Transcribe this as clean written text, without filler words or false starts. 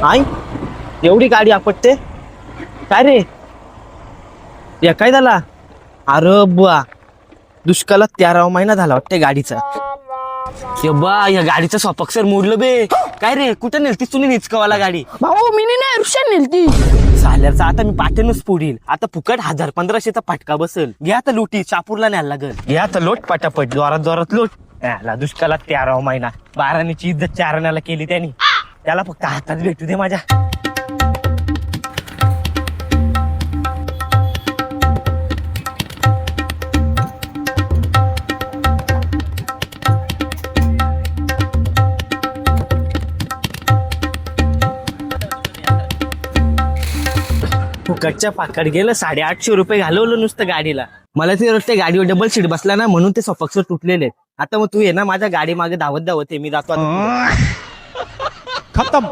आई एवढी गाडी आपटते काय रे? या काय झाला? अरे बुवा दुष्काळात 13वा महिना झाला वाटते गाडीचा. ये बा या गाडीचं सॉपक्सर मोडलं बे. काय रे कुठं नेलतीस तुम्ही निचकावाला गाडी? भाऊ मी नाही रुशान नेलती. साल्याचा आता मी पाठवूनच पुढील आता फुकट 1000-1500चा फटका बसल. घ्या आता लोटी चापूरला न्यायला लागल. घ्या आता लोट पटापट जोरात जोरात लोट. याला दुष्काळात 13वा महिना 12नीची इज्जत 4 केली त्यांनी. त्याला फक्त हातात भेटू दे माझ्या. फुकटच्या पाकड गेलं 850 रुपये घालवलं नुसतं गाडीला. मला ते वाटतं गाडीवर डबल सीट बसला ना म्हणून ते सॉपक्सर तुटलेले. आता मग तू ये ना माझ्या गाडी मागे धावत धावत मी जातो आता. खत्म.